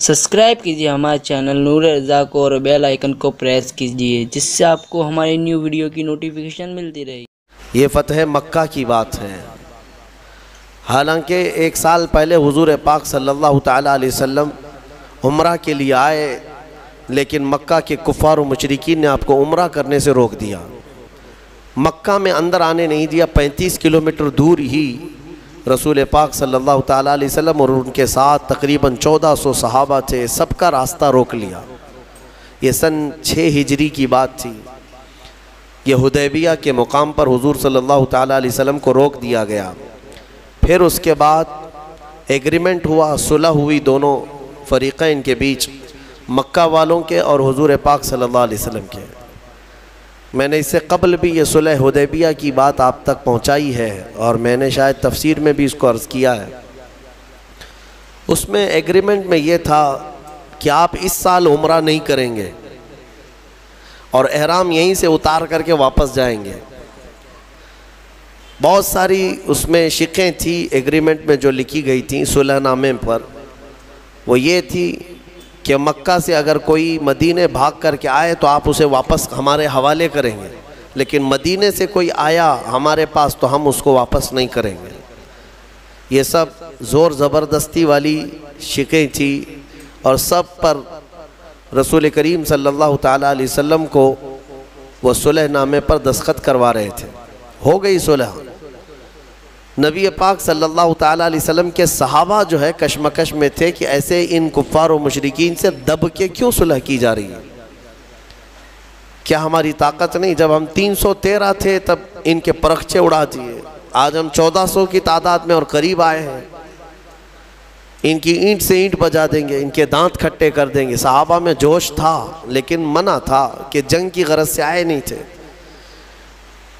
Subscribe کیجیے ہمارے channel نور رضا کو اور بیل آئیکن کو پریس کیجیے جس سے آپ کو ہماری نیو ویڈیو کی نوٹیفیکیشن ملتی رہے۔ یہ فتح مکہ کی بات ہے۔ حالانکہ ایک سال پہلے حضور پاک صلی اللہ تعالیٰ علیہ وسلم عمرہ کے لیے آئے، لیکن مکہ کے کفار و مشرکین نے آپ کو عمرہ کرنے سے روک دیا، مکہ میں اندر آنے نہیں دیا۔ 35 کلومیٹر دور ہی رسول پاک صلی اللہ تعالیٰ علیہ وسلم اور ان کے ساتھ تقریباً 1400 صحابہ تھے، سب کا راستہ روک لیا۔ یہ سن 6 ہجری کی بات تھی۔ یہ حدیبیہ کے مقام پر حضور صلی اللہ تعالیٰ علیہ وسلم کو روک دیا گیا۔ پھر اس کے بعد ایگریمنٹ ہوا، صلح ہوئی دونوں فریقین کے بیچ، مکہ والوں کے اور حضور پاک صلی اللہ علیہ وسلم کے۔ میں نے اس سے قبل بھی یہ صلح حدیبیہ کی بات آپ تک پہنچائی ہے اور میں نے شاید تفسیر میں بھی اس کو عرض کیا ہے۔ اس میں ایگریمنٹ میں یہ تھا کہ آپ اس سال عمرہ نہیں کریں گے اور احرام یہیں سے اتار کر کے واپس جائیں گے۔ بہت ساری اس میں شقیں تھی ایگریمنٹ میں جو لکھی گئی تھیں صلح نامے پر، وہ یہ تھی کہ مکہ سے اگر کوئی مدینے بھاگ کر کے آئے تو آپ اسے واپس ہمارے حوالے کریں گے، لیکن مدینے سے کوئی آیا ہمارے پاس تو ہم اس کو واپس نہیں کریں گے۔ یہ سب زور زبردستی والی شقیں تھی اور سب پر رسول کریم صلی اللہ تعالیٰ علیہ وسلم کو وہ صلح نامے پر دستخط کروا رہے تھے۔ ہو گئی صلح۔ نبی پاک صلی اللہ تعالیٰ علیہ وسلم کے صحابہ جو ہے کشمکش میں تھے کہ ایسے ان کفار و مشرکین سے دب کے کیوں صلح کی جا رہی ہے؟ کیا ہماری طاقت نہیں؟ جب ہم 313 تھے تب ان کے پرخچے اڑا دیے، آج ہم 1400 کی تعداد میں اور قریب آئے ہیں، ان کی اینٹ سے اینٹ بجا دیں گے، ان کے دانت کھٹے کر دیں گے۔ صحابہ میں جوش تھا لیکن منع تھا کہ جنگ کی غرض سے آئے نہیں تھے۔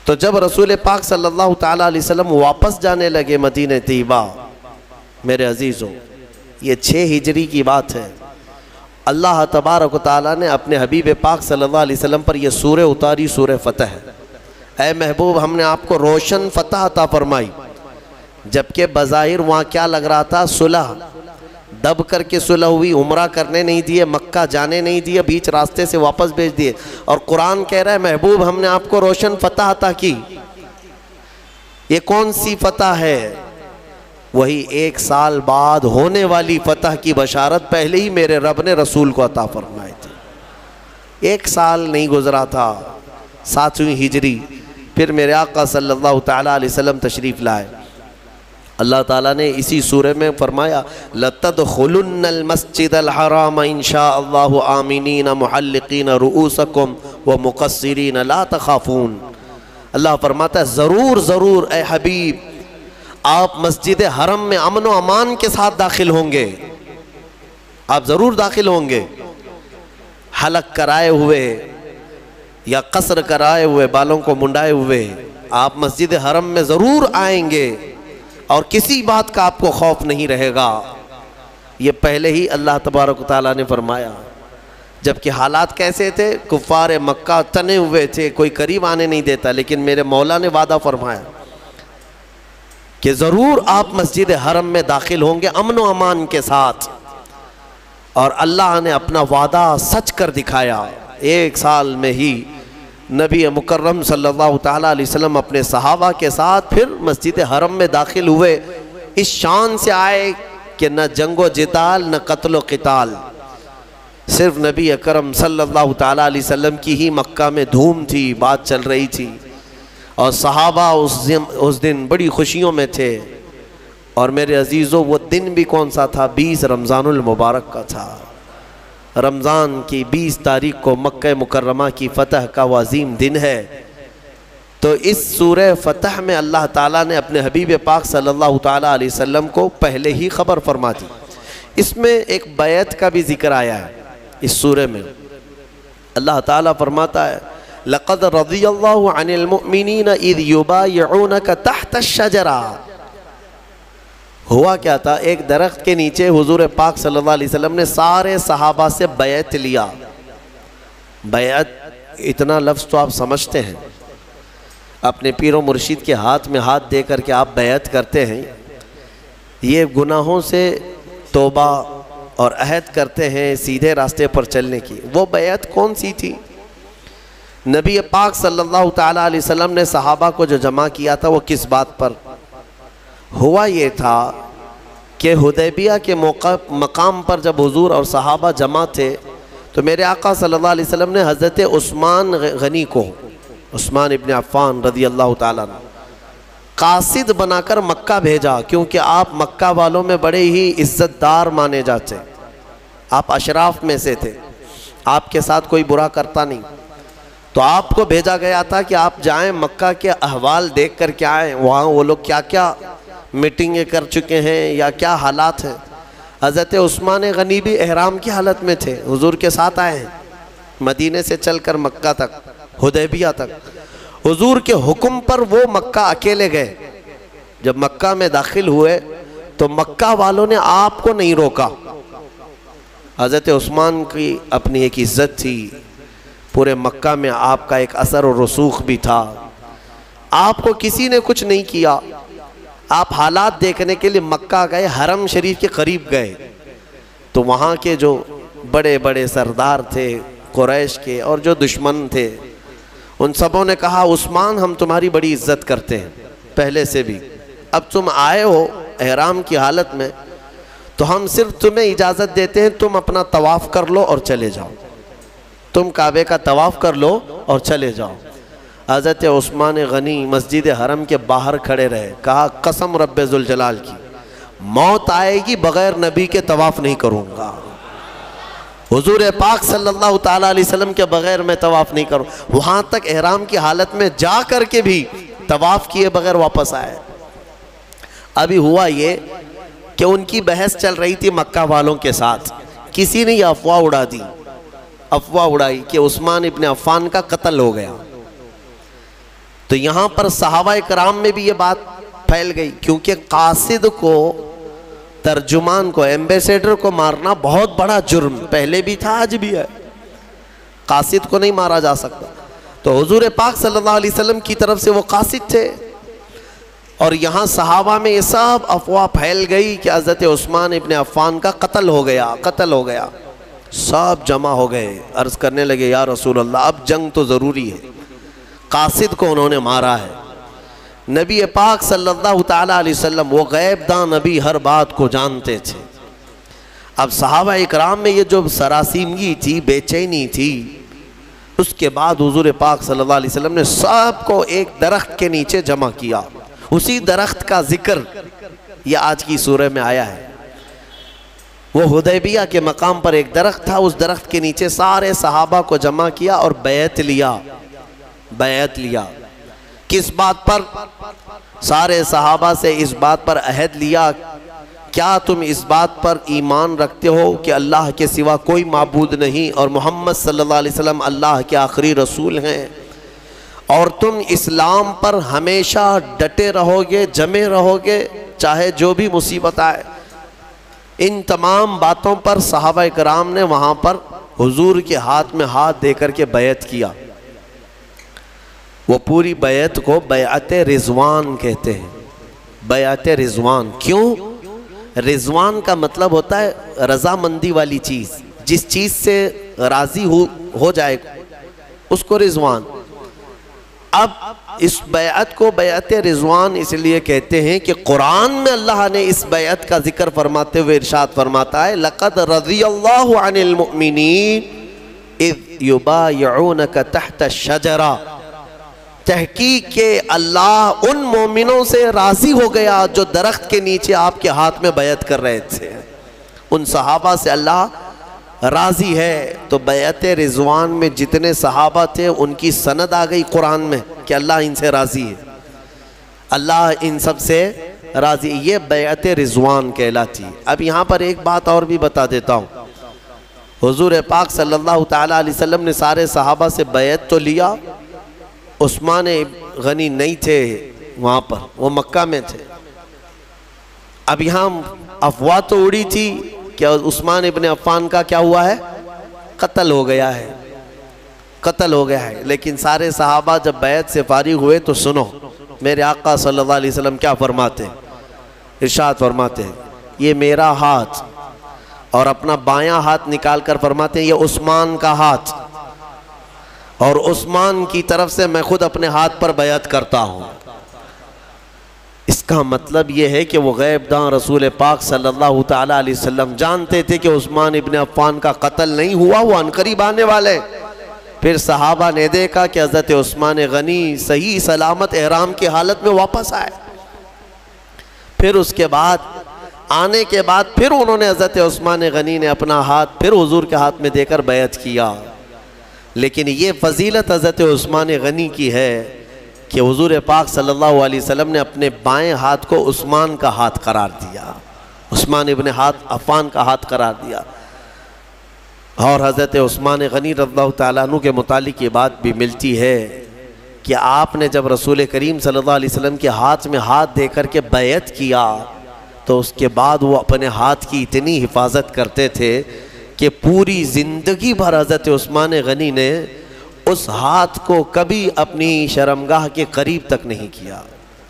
تو جب رسول پاک صلی اللہ تعالیٰ علیہ وسلم واپس جانے لگے مدینہ طیبہ، میرے عزیزوں یہ 6 ہجری کی بات ہے، اللہ تبارک و تعالیٰ نے اپنے حبیب پاک صلی اللہ علیہ وسلم پر یہ سورہ اتاری، سورہ فتح۔ اے محبوب، ہم نے آپ کو روشن فتح عطا فرمائی، جبکہ بظاہر وہاں کیا لگ رہا تھا؟ صلح۔ دب کر کے صلح ہوئی، عمرہ کرنے نہیں دیے، مکہ جانے نہیں دیے، بیچ راستے سے واپس بھیج دیے، اور قرآن کہہ رہا ہے محبوب ہم نے آپ کو روشن فتح عطا کی۔ یہ کون سی فتح ہے؟ وہی 1 سال بعد ہونے والی فتح کی بشارت پہلے ہی میرے رب نے رسول کو عطا فرمائی تھی۔ 1 سال نہیں گزرا تھا، 7ویں ہجری پھر میرے آقا صلی اللہ تعالیٰ علیہ وسلم تشریف لائے۔ اللہ تعالیٰ نے اسی سورہ میں فرمایا لَتَدْخُلُنَّ الْمَسْجِدَ الْحَرَامَ إِنْ شَاءَ اللَّهُ آمِنِينَ مُحَلِّقِينَ رُؤُوسَكُمْ وَمُقَصِّرِينَ لَا تَخَافُونَ۔ اللہ فرماتا ہے ضرور ضرور اے حبیب آپ مسجد حرم میں امن و امان کے ساتھ داخل ہوں گے، آپ ضرور داخل ہوں گے، حلق کرائے ہوئے یا قصر کرائے ہوئے، بالوں کو منڈائے ہوئے آپ مسجد حرم میں ضرور آئیں گے اور کسی بات کا آپ کو خوف نہیں رہے گا۔ یہ پہلے ہی اللہ تبارک و تعالیٰ نے فرمایا، جبکہ حالات کیسے تھے؟ کفار مکہ تنے ہوئے تھے، کوئی قریب آنے نہیں دیتا، لیکن میرے مولا نے وعدہ فرمایا کہ ضرور آپ مسجد حرم میں داخل ہوں گے امن و امان کے ساتھ، اور اللہ نے اپنا وعدہ سچ کر دکھایا۔ 1 سال میں ہی نبی مکرم صلی اللہ تعالیٰ علیہ وسلم اپنے صحابہ کے ساتھ پھر مسجد حرم میں داخل ہوئے۔ اس شان سے آئے کہ نہ جنگ و جدال نہ قتل و قتال، صرف نبی اکرم صلی اللہ تعالیٰ علیہ وسلم کی ہی مکہ میں دھوم تھی، بات چل رہی تھی، اور صحابہ اس دن بڑی خوشیوں میں تھے۔ اور میرے عزیزوں وہ دن بھی کون سا تھا؟ 20 رمضان المبارک کا تھا۔ رمضان کی 20 تاریخ کو مکہ مکرمہ کی فتح کا وہ عظیم دن ہے۔ تو اس سورہ فتح میں اللہ تعالیٰ نے اپنے حبیب پاک صلی اللہ تعالیٰ علیہ وسلم کو پہلے ہی خبر فرما دی۔ اس میں ایک بیعت کا بھی ذکر آیا ہے اس سورہ میں۔ اللہ تعالیٰ فرماتا ہے لَقَدْ رَضِيَ اللَّهُ عَنِ الْمُؤْمِنِينَ إِذْ يُبَايِعُونَكَ تَحْتَ الشَّجَرَةِ۔ ہوا کیا تھا؟ ایک درخت کے نیچے حضور پاک صلی اللہ علیہ وسلم نے سارے صحابہ سے بیعت لیا۔ بیعت اتنا لفظ تو آپ سمجھتے ہیں، اپنے پیر و مرشد کے ہاتھ میں ہاتھ دے کر کے آپ بیعت کرتے ہیں۔ یہ گناہوں سے توبہ، اور عہد کرتے ہیں سیدھے راستے پر چلنے کی۔ وہ بیعت کون سی تھی؟ نبی پاک صلی اللہ تعالیٰ علیہ وسلم نے صحابہ کو جو جمع کیا تھا وہ کس بات پر؟ ہوا یہ تھا کہ حدیبیہ کے مقام پر جب حضور اور صحابہ جمع تھے تو میرے آقا صلی اللہ علیہ وسلم نے حضرت عثمان غنی کو، عثمان ابن عفان رضی اللہ تعالیٰ عنہ، قاصد بنا کر مکہ بھیجا، کیونکہ آپ مکہ والوں میں بڑے ہی عزت دار مانے جاتے، آپ اشراف میں سے تھے، آپ کے ساتھ کوئی برا کرتا نہیں، تو آپ کو بھیجا گیا تھا کہ آپ جائیں مکہ کے احوال دیکھ کر کے آئیں، وہاں وہ لوگ کیا کیا میٹنگیں کر چکے ہیں یا کیا حالات ہیں۔ حضرت عثمان غنی بھی احرام کی حالت میں تھے، حضور کے ساتھ آئے ہیں مدینے سے چل کر مکہ تک، حدیبیہ تک۔ حضور کے حکم پر وہ مکہ اکیلے گئے۔ جب مکہ میں داخل ہوئے تو مکہ والوں نے آپ کو نہیں روکا۔ حضرت عثمان کی اپنی ایک عزت تھی، پورے مکہ میں آپ کا ایک اثر و رسوخ بھی تھا، آپ کو کسی نے کچھ نہیں کیا۔ آپ حالات دیکھنے کے لیے مکہ گئے، حرم شریف کے قریب گئے تو وہاں کے جو بڑے بڑے سردار تھے قریش کے اور جو دشمن تھے، ان سبوں نے کہا عثمان ہم تمہاری بڑی عزت کرتے ہیں پہلے سے بھی، اب تم آئے ہو احرام کی حالت میں تو ہم صرف تمہیں اجازت دیتے ہیں تم اپنا طواف کر لو اور چلے جاؤ، تم کعبے کا طواف کر لو اور چلے جاؤ۔ حضرت عثمان غنی مسجد حرم کے باہر کھڑے رہے، کہا قسم رب ذوالجلال کی موت آئے گی بغیر نبی کے طواف نہیں کروں گا، حضور پاک صلی اللہ تعالیٰ علیہ وسلم کے بغیر میں طواف نہیں کروں۔ وہاں تک احرام کی حالت میں جا کر کے بھی طواف کیے بغیر واپس آئے۔ ابھی ہوا یہ کہ ان کی بحث چل رہی تھی مکہ والوں کے ساتھ، کسی نے یہ افواہ اڑا دی، افواہ اڑائی کہ عثمان ابن عفان کا قتل ہو گیا۔ تو یہاں پر صحابہ کرام میں بھی یہ بات پھیل گئی، کیونکہ قاصد کو، ترجمان کو، ایمبیسیڈر کو مارنا بہت بڑا جرم پہلے بھی تھا آج بھی ہے، قاصد کو نہیں مارا جا سکتا۔ تو حضور پاک صلی اللہ علیہ وسلم کی طرف سے وہ قاصد تھے، اور یہاں صحابہ میں یہ سب افواہ پھیل گئی کہ حضرت عثمان ابن عفان کا قتل ہو گیا، قتل ہو گیا۔ سب جمع ہو گئے، عرض کرنے لگے یا رسول اللہ اب جنگ تو ضروری ہے، قاصد کو انہوں نے مارا ہے۔ نبی پاک صلی اللہ تعالیٰ علیہ وسلم وہ غیب داں نبی ہر بات کو جانتے تھے۔ اب صحابہ اکرام میں یہ جو سراسیمگی تھی، بے چینی تھی، اس کے بعد حضور پاک صلی اللہ علیہ وسلم نے سب کو ایک درخت کے نیچے جمع کیا۔ اسی درخت کا ذکر یہ آج کی سورہ میں آیا ہے۔ وہ حدیبیہ کے مقام پر ایک درخت تھا، اس درخت کے نیچے سارے صحابہ کو جمع کیا اور بیعت لیا۔ بیعت لیا کس بات پر؟ سارے صحابہ سے اس بات پر عہد لیا، کیا تم اس بات پر ایمان رکھتے ہو کہ اللہ کے سوا کوئی معبود نہیں اور محمد صلی اللہ علیہ وسلم اللہ کے آخری رسول ہیں، اور تم اسلام پر ہمیشہ ڈٹے رہو گے، جمے رہو گے، چاہے جو بھی مصیبت آئے؟ ان تمام باتوں پر صحابہ کرام نے وہاں پر حضور کے ہاتھ میں ہاتھ دے کر کے بیعت کیا۔ وہ پوری بیعت کو بیعت رضوان کہتے ہیں، بیعت رضوان۔ کیوں؟ رضوان کا مطلب ہوتا ہے رضامندی والی چیز، جس چیز سے راضی ہو جائے اس کو رضوان۔ اب اس بیعت کو بیعت رضوان اس لیے کہتے ہیں کہ قرآن میں اللہ نے اس بیعت کا ذکر فرماتے ہوئے ارشاد فرماتا ہے لَقَدْ رَضِيَ اللَّهُ عَنِ الْمُؤْمِنِينَ إِذْ يُبَايِعُونَكَ تَحْتَ الشَّجَرَةِ، تحقیق کہ اللہ ان مومنوں سے راضی ہو گیا جو درخت کے نیچے آپ کے ہاتھ میں بیعت کر رہے تھے، ان صحابہ سے اللہ راضی ہے۔ تو بیعت رضوان میں جتنے صحابہ تھے ان کی سند آ گئی قرآن میں کہ اللہ ان سے راضی ہے، اللہ ان سب سے راضی، یہ بیعت رضوان کہلاتی۔ اب یہاں پر ایک بات اور بھی بتا دیتا ہوں، حضور پاک صلی اللہ تعالیٰ علیہ وسلم نے سارے صحابہ سے بیعت تو لیا، عثمان غنی نہیں تھے وہاں پر، وہ مکہ میں تھے۔ اب یہاں افواہ تو اڑی تھی کہ عثمان ابن عفان کا کیا ہوا ہے؟ قتل ہو گیا ہے، قتل ہو گیا ہے۔ لیکن سارے صحابہ جب بیعت سے فارغ ہوئے تو سنو میرے آقا صلی اللہ علیہ وسلم کیا فرماتے ہیں، ارشاد فرماتے ہیں یہ میرا ہاتھ اور اپنا بایاں ہاتھ نکال کر فرماتے ہیں یہ عثمان کا ہاتھ، اور عثمان کی طرف سے میں خود اپنے ہاتھ پر بیعت کرتا ہوں۔ اس کا مطلب یہ ہے کہ وہ غیب داں رسول پاک صلی اللہ تعالیٰ علیہ وسلم جانتے تھے کہ عثمان ابن عفان کا قتل نہیں ہوا، وہ عنقریب آنے والے۔ پھر صحابہ نے دیکھا کہ حضرت عثمان غنی صحیح سلامت احرام کی حالت میں واپس آئے۔ پھر اس کے بعد آنے کے بعد پھر انہوں نے حضرت عثمان غنی نے اپنا ہاتھ پھر حضور کے ہاتھ میں دے کر بیعت کیا۔ لیکن یہ فضیلت حضرت عثمان غنی کی ہے کہ حضور پاک صلی اللہ علیہ وسلم نے اپنے بائیں ہاتھ کو عثمان کا ہاتھ قرار دیا، عثمان ابن عفان کا ہاتھ قرار دیا۔ اور حضرت عثمان غنی رضی اللہ تعالیٰ عنہ کے متعلق یہ بات بھی ملتی ہے کہ آپ نے جب رسول کریم صلی اللہ علیہ وسلم کے ہاتھ میں ہاتھ دے کر کے بیعت کیا تو اس کے بعد وہ اپنے ہاتھ کی اتنی حفاظت کرتے تھے کہ پوری زندگی بھر حضرت عثمان غنی نے اس ہاتھ کو کبھی اپنی شرمگاہ کے قریب تک نہیں کیا۔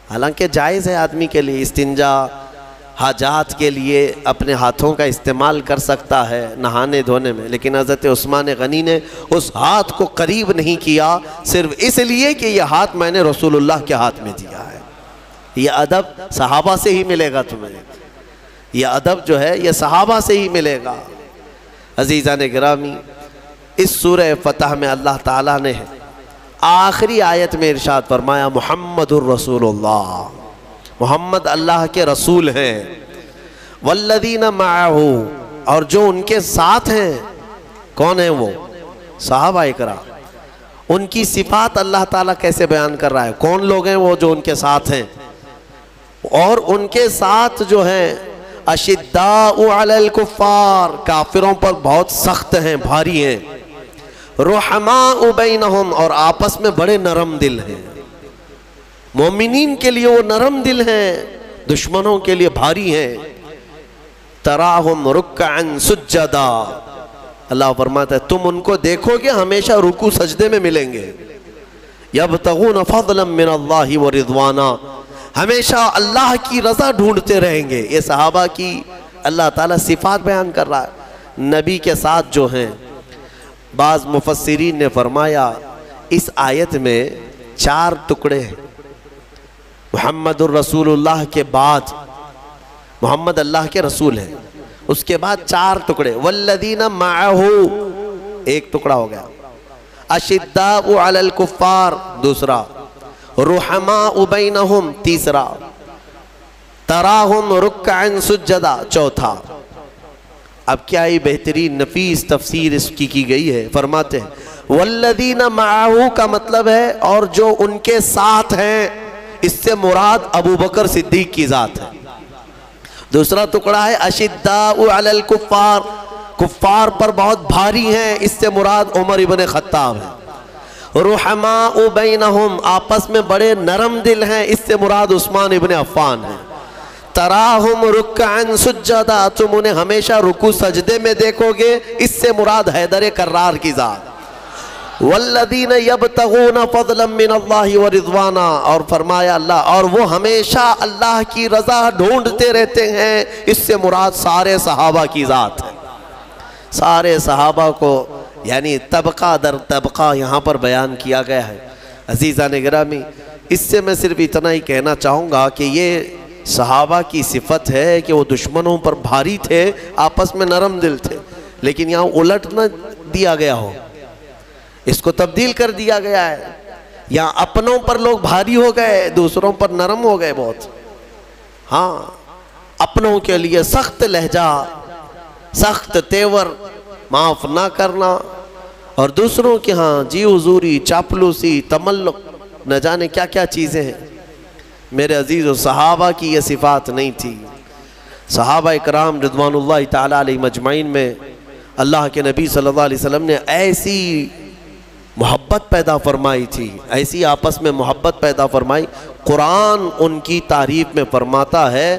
حالانکہ جائز ہے آدمی کے لیے استنجا حاجات کے لیے اپنے ہاتھوں کا استعمال کر سکتا ہے نہانے دھونے میں، لیکن حضرت عثمان غنی نے اس ہاتھ کو قریب نہیں کیا صرف اس لیے کہ یہ ہاتھ میں نے رسول اللہ کے ہاتھ میں دیا ہے۔ یہ ادب صحابہ سے ہی ملے گا تمہیں، یہ ادب جو ہے یہ صحابہ سے ہی ملے گا۔ عزیزان گرامی، اس سورہ فتح میں اللہ تعالیٰ نے آخری آیت میں ارشاد فرمایا محمد الرسول اللہ، محمد اللہ کے رسول ہیں، والذین معہ، اور جو ان کے ساتھ ہیں۔ کون ہیں وہ؟ صحابہ کرام۔ ان کی صفات اللہ تعالیٰ کیسے بیان کر رہا ہے؟ کون لوگ ہیں وہ جو ان کے ساتھ ہیں؟ اور ان کے ساتھ جو ہیں اشداء علی الکفار، کافروں پر بہت سخت ہیں، بھاری ہیں، رحماء بینہم، اور آپس میں بڑے نرم دل ہیں۔ مومنین کے لیے وہ نرم دل ہیں، دشمنوں کے لیے بھاری ہیں۔ تراہم رکعا سجدا، اللہ فرماتا ہے تم ان کو دیکھو گے ہمیشہ رکوع سجدے میں ملیں گے۔ یبتغون فضلا من اللہ ورضوانا، ہمیشہ اللہ کی رضا ڈھونڈتے رہیں گے۔ یہ صحابہ کی اللہ تعالیٰ صفات بیان کر رہا ہے۔ نبی کے ساتھ جو ہیں، بعض مفسرین نے فرمایا اس آیت میں 4 ٹکڑے ہیں۔ محمد الرسول اللہ کے بعد محمد اللہ کے رسول ہیں، اس کے بعد 4 ٹکڑے، والذین معہ ایک ٹکڑا ہو گیا، اشداء علی الکفار دوسرا، رحماء بینہم تیسرا، تراہم رکعا سجدا چوتھا۔ اب کیا ہی بہترین نفیس تفسیر اس کی گئی ہے، فرماتے ہیں والذین معہ کا مطلب ہے اور جو ان کے ساتھ ہیں، اس سے مراد ابو بکر صدیق کی ذات ہے۔ دوسرا ٹکڑا ہے اشداء علی الکفار، کفار پر بہت بھاری ہیں، اس سے مراد عمر ابن خطاب ہے۔ رحماء بینہم، آپس میں بڑے نرم دل ہیں، اس سے مراد عثمان ابن عفان ہے۔ تراہم رکعا سجدا، تم انہیں ہمیشہ رکوع سجدے میں دیکھو گے، اس سے مراد حیدر کرار کی ذات۔ والذین یبتغون فضلا من اللہ ورضوانا، اور فرمایا اللہ، اور وہ ہمیشہ اللہ کی رضا ڈھونڈتے رہتے ہیں، اس سے مراد سارے صحابہ کی ذات ہے۔ سارے صحابہ کو یعنی طبقہ در طبقہ یہاں پر بیان کیا گیا ہے۔ عزیزان گرامی، اس سے میں صرف اتنا ہی کہنا چاہوں گا کہ یہ صحابہ کی صفت ہے کہ وہ دشمنوں پر بھاری تھے، آپس میں نرم دل تھے، لیکن یہاں الٹ نہ دیا گیا ہو، اس کو تبدیل کر دیا گیا ہے۔ یہاں اپنوں پر لوگ بھاری ہو گئے، دوسروں پر نرم ہو گئے بہت۔ ہاں، اپنوں کے لیے سخت لہجہ، سخت تیور، معاف نہ کرنا، اور دوسروں کے ہاں جی حضوری، چاپلوسی، تملق، نہ جانے کیا کیا چیزیں ہیں۔ میرے عزیز و صحابہ کی یہ صفات نہیں تھی۔ صحابہ اکرام رضوان اللہ تعالیٰ علیہ مجمعین میں اللہ کے نبی صلی اللہ علیہ وسلم نے ایسی محبت پیدا فرمائی تھی، ایسی آپس میں محبت پیدا فرمائی۔ قرآن ان کی تعریف میں فرماتا ہے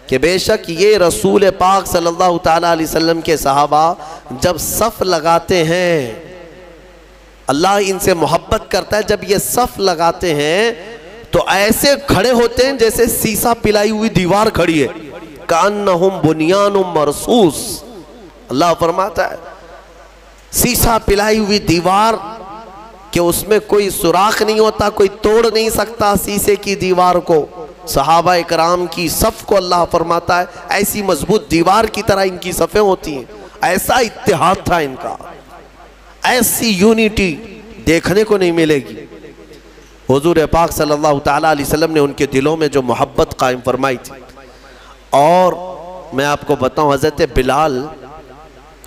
کہ بے شک یہ رسول پاک صلی اللہ تعالیٰ علیہ وسلم کے صحابہ جب صف لگاتے ہیں، اللہ ان سے محبت کرتا ہے، جب یہ صف لگاتے ہیں تو ایسے کھڑے ہوتے ہیں جیسے سیسا پلائی ہوئی دیوار کھڑی ہے، کأنہم بنیان مرصوص، اللہ فرماتا ہے سیسا پلائی ہوئی دیوار کہ اس میں کوئی سوراخ نہیں ہوتا، کوئی توڑ نہیں سکتا سیسے کی دیوار کو. صحابہ اکرام کی صف کو اللہ فرماتا ہے ایسی مضبوط دیوار کی طرح ان کی صفیں ہوتی ہیں. ایسا اتحاد تھا ان کا، ایسی یونیٹی دیکھنے کو نہیں ملے گی. حضور پاک صلی اللہ تعالیٰ علیہ وسلم نے ان کے دلوں میں جو محبت قائم فرمائی تھی. اور میں آپ کو بتاؤں حضرت بلال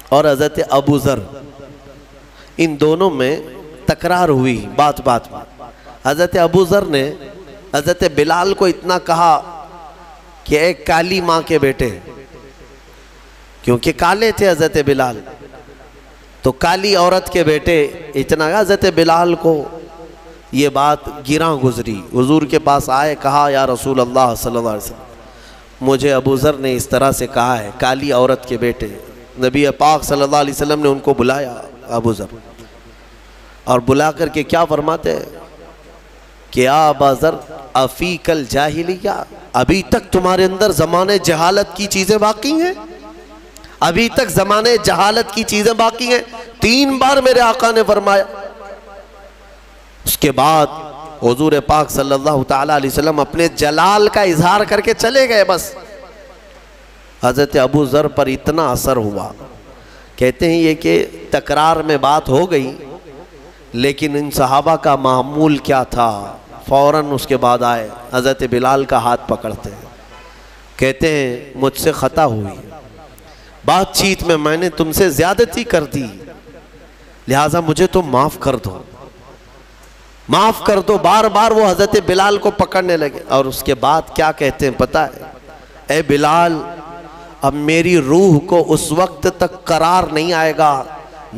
اور حضرت ابو ذر ان دونوں میں تکرار ہوئی بات بات میں. حضرت ابو ذر نے حضرت بلال کو اتنا کہا کہ ایک کالی ماں کے بیٹے، کیونکہ کالے تھے حضرت بلال، تو کالی عورت کے بیٹے اتنا کہا. حضرت بلال کو یہ بات گراں گزری، حضور کے پاس آئے، کہا یا رسول اللہ صلی اللہ علیہ وسلم مجھے ابو ذر نے اس طرح سے کہا ہے، کالی عورت کے بیٹے. نبی پاک صلی اللہ علیہ وسلم نے ان کو بلایا ابو ذر، اور بلا کر کے کیا فرماتے ہیں کہ یا ابا ذر افیک الجاہلیہ، ابھی تک تمہارے اندر زمانے جہالت کی چیزیں باقی ہیں، ابھی تک زمانے جہالت کی چیزیں باقی ہیں. 3 بار میرے آقا نے فرمایا. اس کے بعد حضور پاک صلی اللہ تعالیٰ علیہ وسلم اپنے جلال کا اظہار کر کے چلے گئے. بس حضرت ابو ذر پر اتنا اثر ہوا، کہتے ہیں یہ کہ تکرار میں بات ہو گئی، لیکن ان صحابہ کا معمول کیا تھا، فوراً اس کے بعد آئے حضرت بلال کا ہاتھ پکڑتے ہیں، کہتے ہیں مجھ سے خطا ہوئی، بات چیت میں نے تم سے زیادتی کر دی، لہٰذا مجھے تم معاف کر دو، معاف کر دو. بار بار وہ حضرت بلال کو پکڑنے لگے. اور اس کے بعد کیا کہتے ہیں پتہ ہے؟ اے بلال، اب میری روح کو اس وقت تک قرار نہیں آئے گا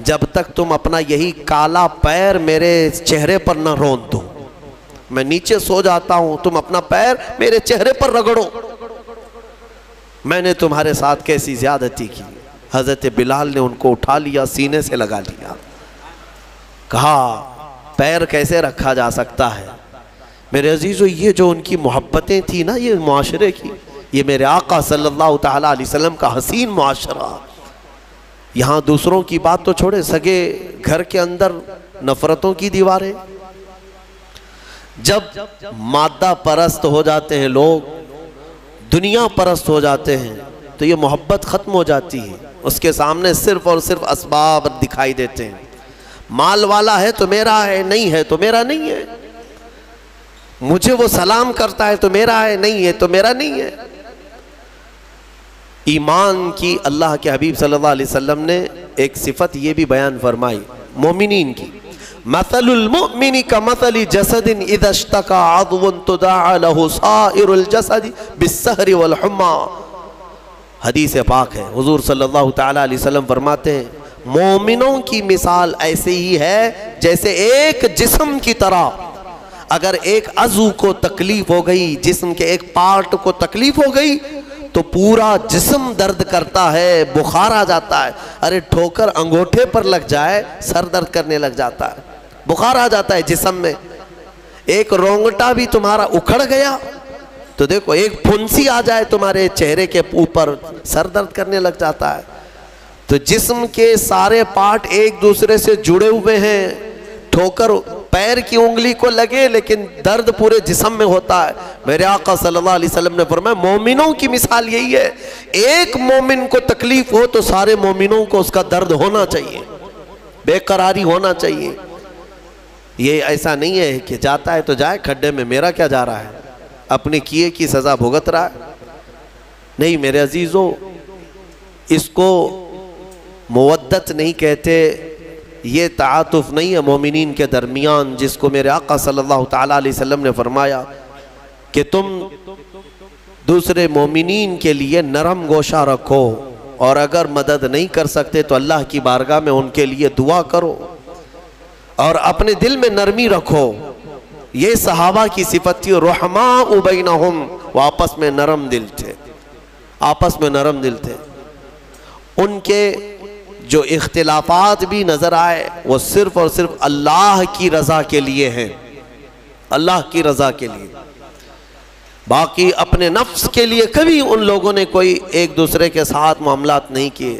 جب تک تم اپنا یہی کالا پیر میرے چہرے پر نہ روند دو. میں نیچے سو جاتا ہوں، تم اپنا پیر میرے چہرے پر رگڑو، میں نے تمہارے ساتھ کیسی زیادتی کی. حضرت بلال نے ان کو اٹھا لیا، سینے سے لگا لیا، کہا پیر کیسے رکھا جا سکتا ہے؟ میرے عزیزو، یہ جو ان کی محبتیں تھی نا یہ معاشرے کی، یہ میرے آقا صلی اللہ تعالیٰ علیہ وسلم کا حسین معاشرہ. یہاں دوسروں کی بات تو چھوڑے، سگے گھر کے اندر نفرتوں کی دیواریں. جب مادہ پرست ہو جاتے ہیں لوگ، دنیا پرست ہو جاتے ہیں، تو یہ محبت ختم ہو جاتی ہے. اس کے سامنے صرف اور صرف اسباب دکھائی دیتے ہیں. مال والا ہے تو میرا ہے، نہیں ہے تو میرا نہیں ہے. مجھے وہ سلام کرتا ہے تو میرا ہے، نہیں ہے تو میرا نہیں ہے. ایمان کی اللہ کے حبیب صلی اللہ علیہ وسلم نے ایک صفت یہ بھی بیان فرمائی مومنین کی. مثل المؤمن كمثل جسد اذا اشتكى عضو تداعى له سائر الجسد بالسهر والحمى. حدیث پاک ہے، حضور صلی اللہ تعالیٰ علیہ وسلم فرماتے ہیں مومنوں کی مثال ایسے ہی ہے جیسے ایک جسم کی طرح. اگر ایک عضو کو تکلیف ہو گئی، جسم کے ایک پارٹ کو تکلیف ہو گئی تو پورا جسم درد کرتا ہے، بخار آ جاتا ہے. ارے ٹھوکر انگوٹھے پر لگ جائے سر درد کرنے لگ جاتا ہے، بخار آ جاتا ہے جسم میں. ایک رونگٹا بھی تمہارا اکھڑ گیا تو دیکھو، ایک پھنسی آ جائے تمہارے چہرے کے اوپر سر درد کرنے لگ جاتا ہے. تو جسم کے سارے پارٹ ایک دوسرے سے جڑے ہوئے ہیں. ٹھوکر پیر کی انگلی کو لگے لیکن درد پورے جسم میں ہوتا ہے. میرے آقا صلی اللہ علیہ وسلم نے فرمایا مومنوں کی مثال یہی ہے. ایک مومن کو تکلیف ہو تو سارے مومنوں کو اس کا درد ہونا چاہیے، بے قراری ہونا چاہیے. یہ ایسا نہیں ہے کہ جاتا ہے تو جائے کھڈے میں، میرا کیا جا رہا ہے، اپنے کیے کی سزا بھگت رہا ہے. نہیں میرے عزیزو، اس کو مودت نہیں کہتے، یہ تعاطف نہیں ہے مومنین کے درمیان، جس کو میرے آقا صلی اللہ تعالیٰ علیہ وسلم نے فرمایا کہ تم دوسرے مومنین کے لیے نرم گوشہ رکھو، اور اگر مدد نہیں کر سکتے تو اللہ کی بارگاہ میں ان کے لیے دعا کرو، اور اپنے دل میں نرمی رکھو. یہ صحابہ کی صفت تھی، رحماء بینہم، وہ آپس میں نرم دل تھے، آپس میں نرم دل تھے. ان کے جو اختلافات بھی نظر آئے وہ صرف اور صرف اللہ کی رضا کے لیے ہیں، اللہ کی رضا کے لیے. باقی اپنے نفس کے لیے کبھی ان لوگوں نے کوئی ایک دوسرے کے ساتھ معاملات نہیں کیے.